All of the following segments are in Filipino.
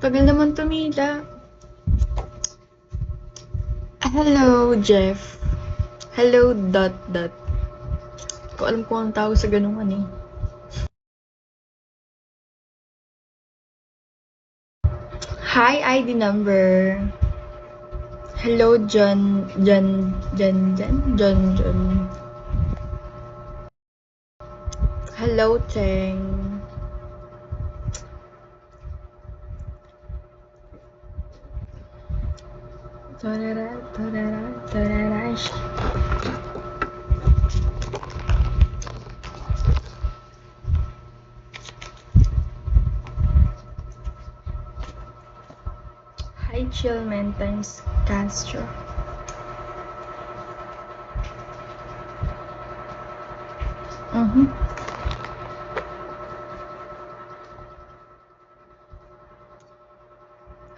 Tagal naman tumila. Hello, Jeff. Hello, dot. Ko alam kung ang tawag sa ganungan eh. Hi, ID number. Hello, John. Hello, Cheng. Hi, Chillman times Castro.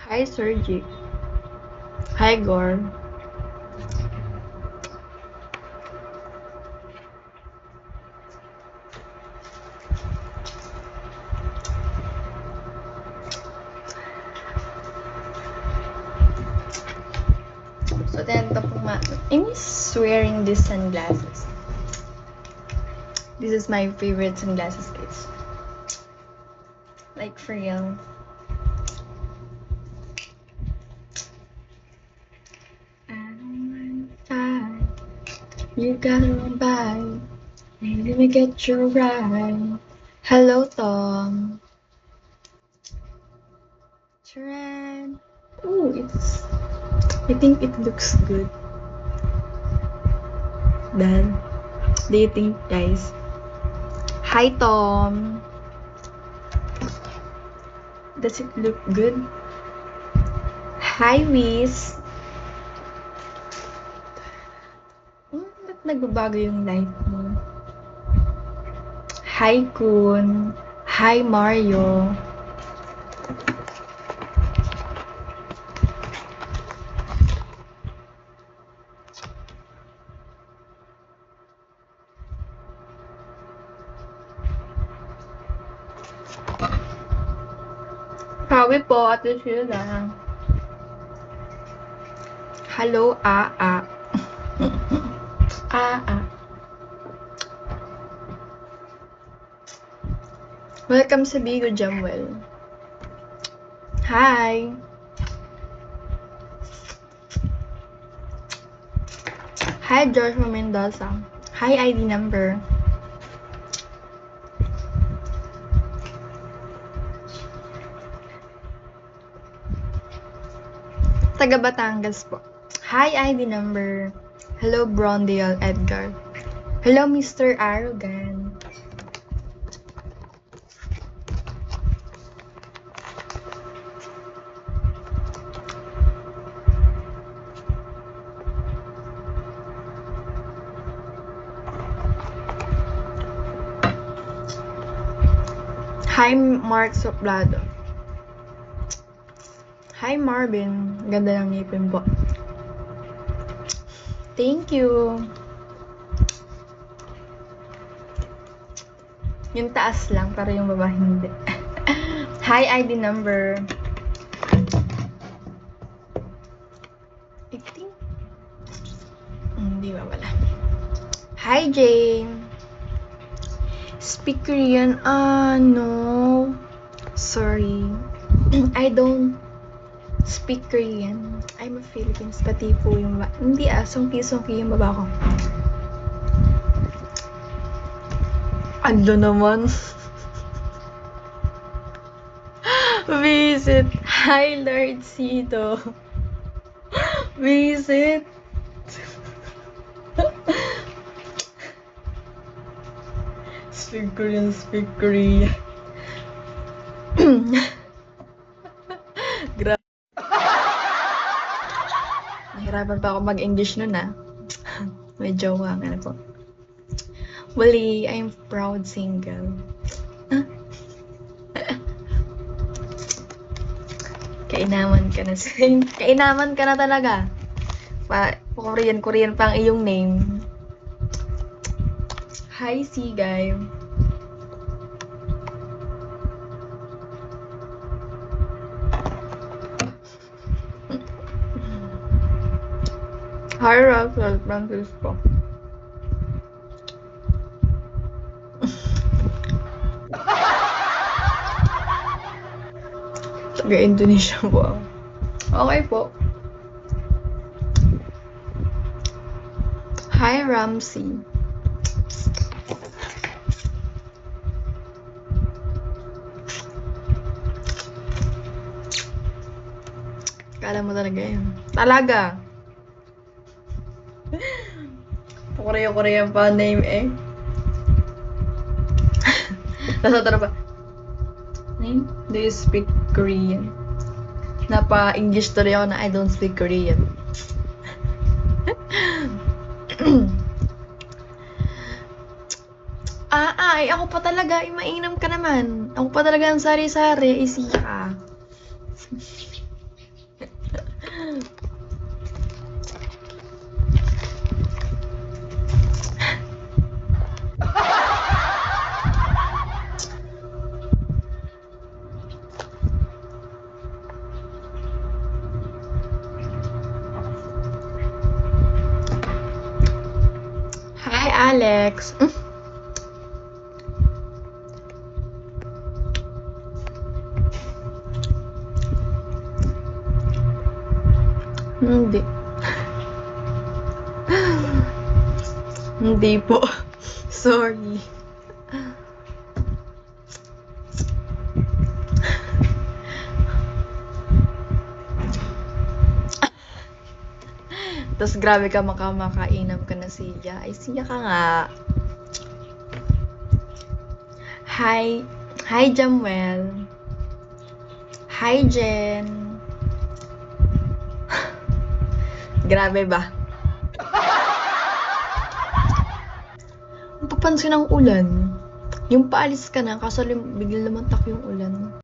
Hi, Sergi. Hi, Gore. So, tinanto po I miss wearing these sunglasses. This is my favorite sunglasses, guys. Like, for real. You gotta run by. Maybe we get you right. Hello, Tom. Sharon. Ooh, I think it looks good. Dad, do you think, guys? Hi, Tom. Does it look good? Hi, Wiz. Ba't nagbabago yung light mo? Hi, Kun. Hi, Mario. Sabi po, Ate Sheila. Hello, Aa. Aa. Welcome sa Bigo, Jamwell. Hi. Hi, Joshua Mendoza. Hi, ID number. Taga Batangas po. Hi, ID number. Hello, Brondale Edgar. Hello, Mr. Arrogant. Hi, Mark Soplado. Hi, Marvin. Ganda ng ngipin po. Thank you. Yung taas lang, para yung baba hindi. Hi, ID number. I think... Hindi ba wala. Hi, Jane. Speak Korean? No. Sorry. I don't speak Korean. I'm a Philippines. Pati po yung baba. Hindi songki-songki yung baba ko. Ano naman? Visit. Hi, Lord Sito. Visit. Speak Korean, speak Korean. Grabe. Nahirapan pa ako mag-English nun May jowa nga na po. Wally, I'm proud single. Kainaman ka na. Kainaman ka na talaga. Korean pa ang iyong name. Hi, Sigay. Hi, Russell Francisco. Taga-Indonesia po ako. Okay po. Hi, Ramsey. Kala mo talaga yun. Talaga. Korea-Korean pa name eh. Nasa pa. Name? Do you speak Korean? Napa-English tuloy ako na I don't speak Korean. Ay, ako pa talaga. Mainam ka naman. Ako pa talaga ang sari-sari. Isiya ka. Hi, Alex. Hindi. Hindi po. Sorry. Tapos grabe ka makainam ka na siya. Ay, siya ka nga. Hi. Hi, Jamuel. Hi, Jen. Grabe ba? Ang papansin ng ulan. Yung paalis ka na, kaso biglang lumantak yung ulan.